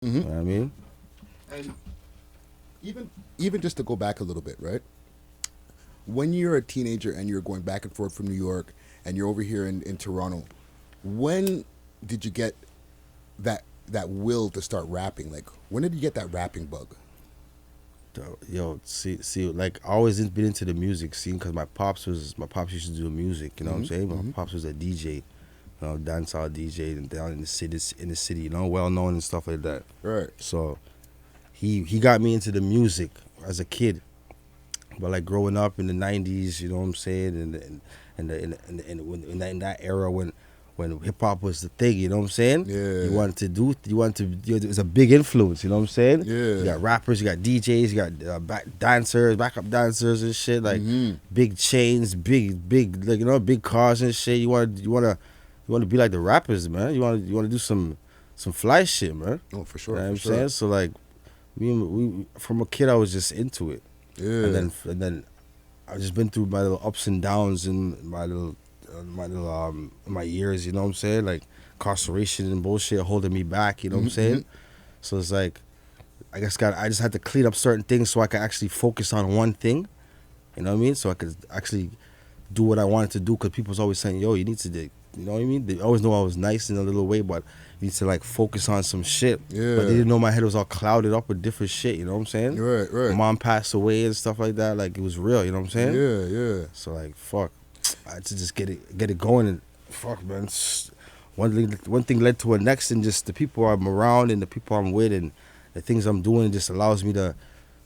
You know what I mean? And even just to go back a little bit, right? When you're a teenager and you're going back and forth from New York and you're over here in Toronto, when did you get that will to start rapping? Like, when did you get that rapping bug? Yo, see, like I always been into the music scene because my pops used to do music. You know what I'm saying? My pops was a DJ, dancehall DJ and down in the city, well known and stuff like that. Right. So he got me into the music as a kid, but like growing up in the '90s, you know what I'm saying, in that era when hip hop was the thing, you know what I'm saying? Yeah. It was a big influence, you know what I'm saying? Yeah. You got rappers, you got DJs, you got backup dancers and shit, like big chains, big, like, big cars and shit. You want to be like the rappers, man. You want to do some fly shit, man. Oh, for sure. You know what I'm for sure. saying? So like, we from a kid, I was just into it. Yeah. And then I've just been through my little ups and downs in my years, you know what I'm saying? Like incarceration and bullshit holding me back, you know what I'm saying? So it's like I just had to clean up certain things so I could actually focus on one thing, you know what I mean? So I could actually do what I wanted to do, because people's always saying, yo, you need to do, you know what I mean? They always know I was nice in a little way, but you need to like focus on some shit. Yeah. But they didn't know my head was all clouded up with different shit, you know what I'm saying? Right. My mom passed away and stuff like that, like it was real, you know what I'm saying? Yeah. So like, fuck, I had to just get it going, and fuck, man, one thing led to a next, and just the people I'm around and the people I'm with and the things I'm doing just allows me to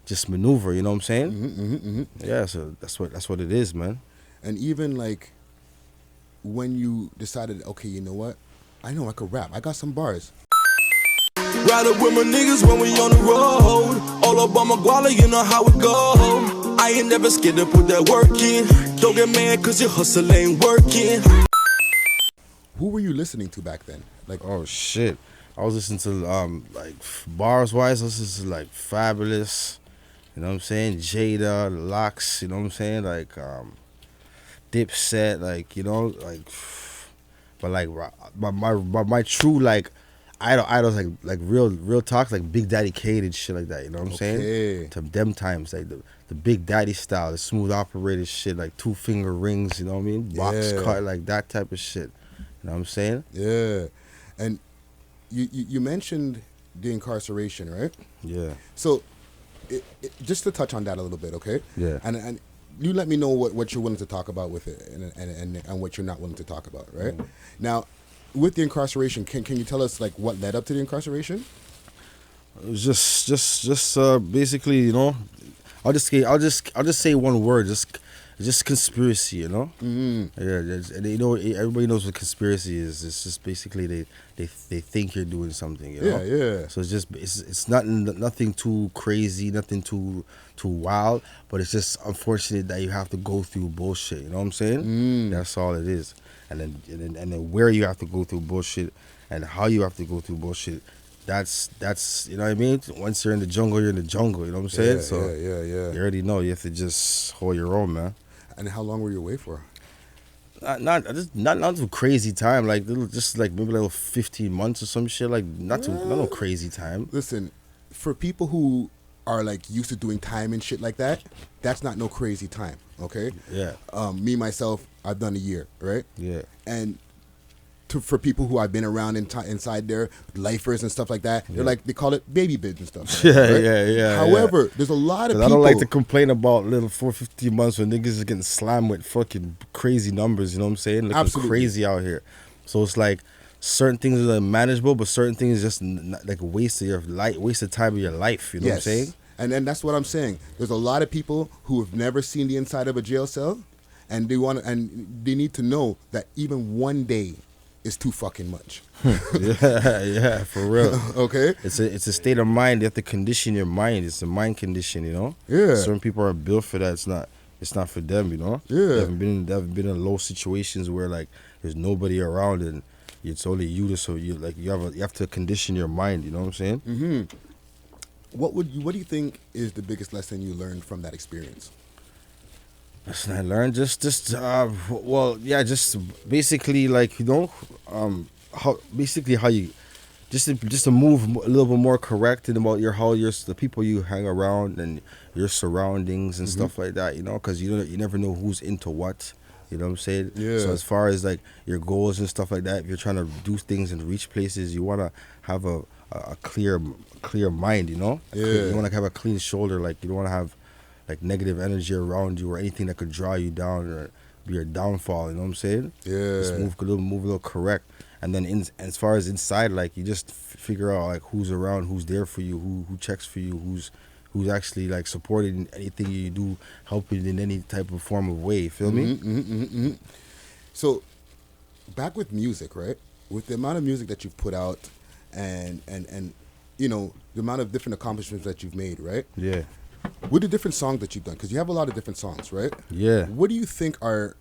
just maneuver, you know what I'm saying? Yeah, so that's what it is, man. And even like when you decided, okay, you know what? I know I could rap. I got some bars. Ride up with my niggas when we on the road. All up on my guala, you know how it go. I ain't never scared to put that work in. Don't get mad cause your hustle ain't working. Who were you listening to back then? Like, Oh shit, I was listening to like bars wise, I was listening to like Fabulous, you know what I'm saying, Jada, Locks, you know what I'm saying, like Dipset, like, like, but like my true like idols like real talks, like Big Daddy Kane and shit like that, you know what I'm Okay. saying? To them times, like the Big Daddy style, the smooth operator shit, like 2-finger rings, you know what I mean? Box Yeah. cut, like that type of shit. You know what I'm saying? yeah. And you mentioned the incarceration, right? Yeah. So, just to touch on that a little bit, okay? Yeah. And you let me know what you're willing to talk about with it, and what you're not willing to talk about, right? Now, with the incarceration, can you tell us like what led up to the incarceration? It was just basically, I'll just say one word, just conspiracy, Yeah, and everybody knows what conspiracy is. It's just basically they think you're doing something, Yeah. So it's nothing too crazy, nothing too wild, but it's just unfortunate that you have to go through bullshit. You know what I'm saying? That's all it is. And then where you have to go through bullshit and how you have to go through bullshit. That's you know what I mean? Once you're in the jungle, you're in the jungle, you know what I'm saying? Yeah. You already know you have to just hold your own, man. And how long were you away for? Not too crazy time, like just like maybe like 15 months or some shit, like not no crazy time. Listen, for people who are like used to doing time and shit like that, that's not no crazy time, okay? Yeah. Me myself, I've done a year, right? Yeah. And for people who I've been around inside there, lifers and stuff like that, they're like, they call it baby bids and stuff. Like that, right? Yeah. However, there's a lot of people. I don't like to complain about little 450 months when niggas is getting slammed with fucking crazy numbers, you know what I'm saying? Looking Absolutely. crazy out here. So it's like certain things are manageable, but certain things just like a waste of time of your life, you know what I'm saying? And then that's what I'm saying. There's a lot of people who have never seen the inside of a jail cell, and they need to know that even one day is too fucking much. yeah, for real. Okay? It's a state of mind. You have to condition your mind. It's a mind condition, Yeah. Certain people are built for that. It's not for them, Yeah. They haven't been in low situations where like there's nobody around and it's only you. So you have to condition your mind. You know what I'm saying? Mm-hmm. What do you think is the biggest lesson you learned from that experience? Lesson I learned, just basically like how just to move a little bit more correct and about the people you hang around and your surroundings and stuff like that, because you never know who's into what. You know what I'm saying? Yeah. So as far as like your goals and stuff like that, if you're trying to do things and reach places, you want to have a clear mind, Yeah. You want to have a clean shoulder. Like you don't want to have like negative energy around you or anything that could draw you down or be your downfall. You know what I'm saying? Yeah. Just move a little correct. And then as far as inside, like you just figure out like who's around, who's there for you, who checks for you, who's actually like supporting anything you do, helping in any type of form of way. You feel me? So, back with music, right? With the amount of music that you've put out, and the amount of different accomplishments that you've made, right? Yeah. With the different songs that you've done, because you have a lot of different songs, right? Yeah. What do you think are,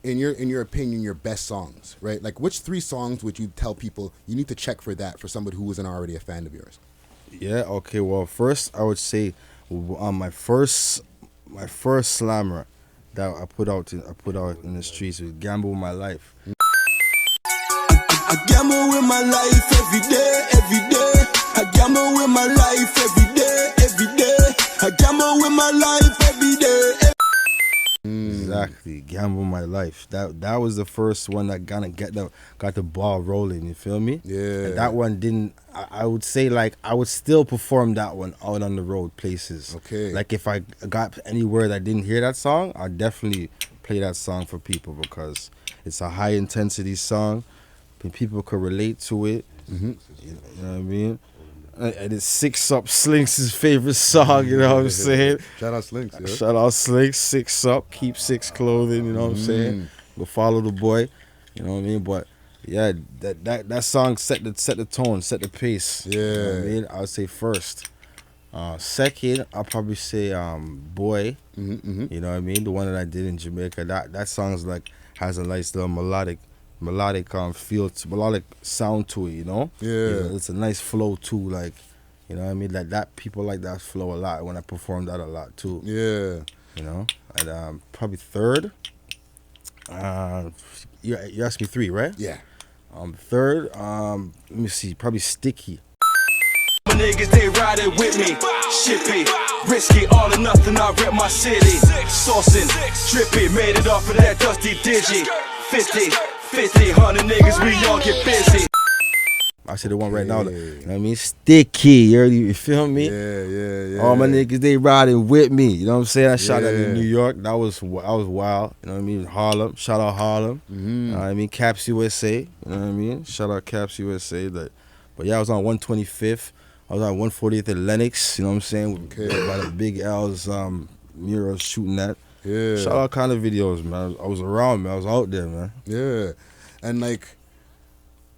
in your opinion, your best songs, right? Like, which 3 songs would you tell people you need to check for that for somebody who isn't already a fan of yours? Yeah. Okay. Well, first I would say, my first slammer that I put out in the streets was "Gamble with My Life." I gamble with my life every day, every day. I gamble with my life every day, every day. I gamble with my life every day. Exactly, "Gamble My Life." That was the first one that got the ball rolling. You feel me? Yeah. And that one didn't. I would say like I would still perform that one out on the road places. Okay. Like if I got anywhere that didn't hear that song, I'd definitely play that song for people because it's a high intensity song. People could relate to it. You know what I mean? And it's Six Up, Slinks' favorite song, you know what I'm saying? Shout out Slinks, yeah. Shout out Slinks, Six Up, keep six clothing, you know what I'm saying? Go follow the boy, you know what I mean? But yeah, that song set the tone, set the pace. Yeah. You know what I mean? I would say first. Second, I'll probably say Boy. You know what I mean? The one that I did in Jamaica. That song's like has a nice little melodic melodic sound to it, you know? Yeah. It's a nice flow too, like, you know what I mean? Like that people like that flow a lot when I perform that a lot too. Yeah. You know? And probably third. You asked me 3, right? Yeah. Third, let me see, probably Sticky. My niggas, they riding with me. Shippy, risky, all or nothing, I rep my city. Saucing, drippy, made it off of that dusty digi. 50, 100 niggas, we all get busy. I said the one right now, you know what I mean? Sticky, you feel me? Yeah. All my niggas, they riding with me. You know what I'm saying? I shot that in New York. That was wild. You know what I mean? Harlem. Shout out Harlem. You know what I mean? Caps USA. You know what I mean? Shout out Caps USA. But yeah, I was on 125th. I was on 140th at Lenox. You know what I'm saying? By the Big L's murals shooting that. Yeah. Shout out kind of videos, man. I was around, man. I was out there, man. Yeah. And like,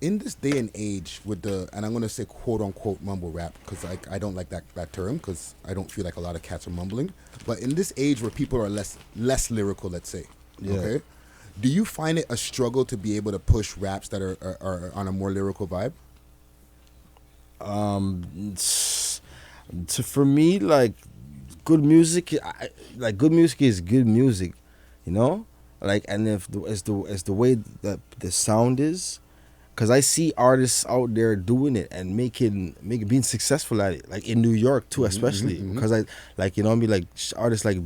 in this day and age with and I'm going to say quote unquote mumble rap because I don't like that term because I don't feel like a lot of cats are mumbling. But in this age where people are less lyrical, let's say, okay, do you find it a struggle to be able to push raps that are on a more lyrical vibe? For me, like good music, good music is good music, you know. Like, and if it's the way that the sound is, because I see artists out there doing it and being successful at it, like in New York too, especially because I like, you know what I mean, like artists like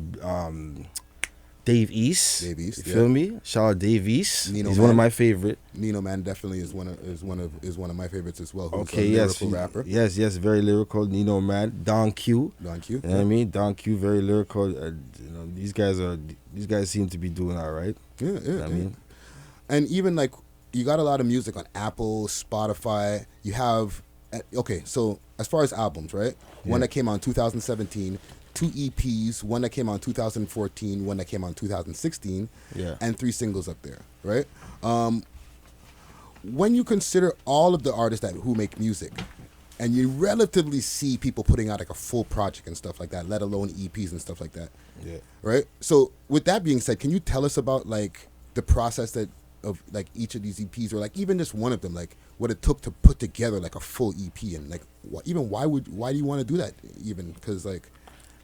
Dave East. You feel me? Shout out Dave East. He's one of my favorite. Nino Man definitely is one of my favorites as well. Who's okay, a lyrical rapper. Yes, very lyrical. Nino Man, Don Q. You know what I mean? Don Q, very lyrical. You know, these guys seem to be doing all right. Yeah. You know what I mean? And even like you got a lot of music on Apple, Spotify. You have so as far as albums, right? One that came out in 2017. 2 EPs, one that came out in 2014, one that came out in 2016, and 3 singles up there, right? When you consider all of the artists who make music, and you relatively see people putting out like a full project and stuff like that, let alone EPs and stuff like that, right? So with that being said, can you tell us about like the process of like each of these EPs, or like even just one of them, like what it took to put together like a full EP, and like why do you want to do that even? Because like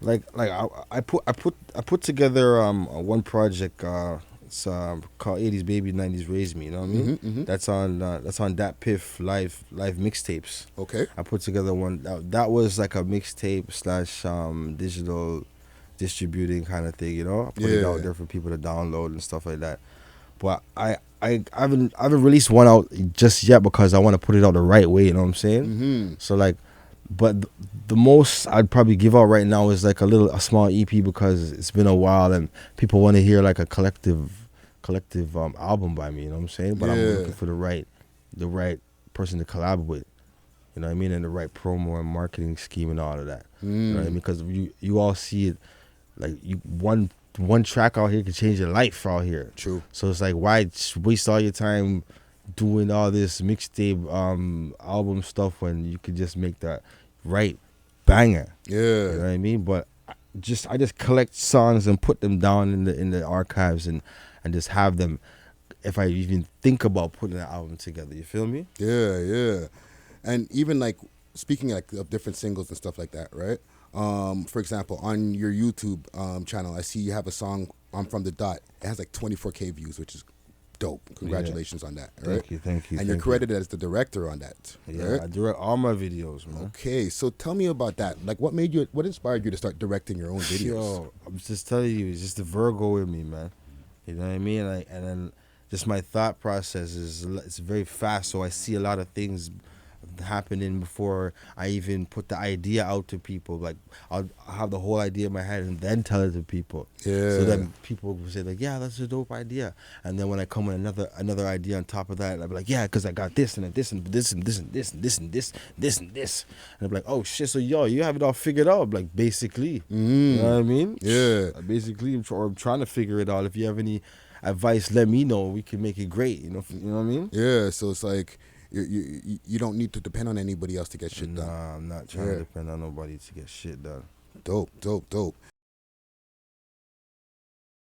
I put together one project. It's called 80s Baby 90s Raise Me. You know what I mean? That's on that Piff live mixtapes. Okay. I put together one that was like a mixtape / digital distributing kind of thing. You know, I put it out there for people to download and stuff like that. But I haven't released one out just yet because I want to put it out the right way. You know what I'm saying? So like, but the most I'd probably give out right now is like a small EP because it's been a while and people want to hear like a collective album by me. You know what I'm saying? But I'm looking for the right person to collab with. You know what I mean? And the right promo and marketing scheme and all of that. You know what I mean? Because you all see it, like one track out here can change your life out here. True. So it's like, why waste all your time doing all this mixtape album stuff when you could just make that right banger? Yeah. You know what I mean? But I just collect songs and put them down in the archives and just have them if I even think about putting an album together. You feel me? Yeah. And even like speaking like of different singles and stuff like that, right? For example, on your YouTube channel, I see you have a song From the Dot. It has like 24K views, which is dope. Congratulations on that. Right? Thank you. And you're credited as the director on that. Yeah, right? I direct all my videos, man. Okay, so tell me about that. Like, what inspired you to start directing your own videos? Yo, I'm just telling you, it's just the Virgo in me, man. You know what I mean? Like, and then just my thought process it's very fast, so I see a lot of things happening before I even put the idea out to people. Like I'll have the whole idea in my head and then tell it to people. Yeah. So then people will say like, yeah, that's a dope idea. And then when I come with another idea on top of that, I'll be like, yeah, because I got this and this and this and this and this and this and this this and this. And I'm like, oh shit, so you have it all figured out, like basically. You know what I mean? Yeah. Basically, I'm trying to figure it out. If you have any advice, let me know. We can make it great. You know what I mean? Yeah. So it's like you don't need to depend on anybody else to get shit done. Nah, I'm not trying to depend on nobody to get shit done. Dope.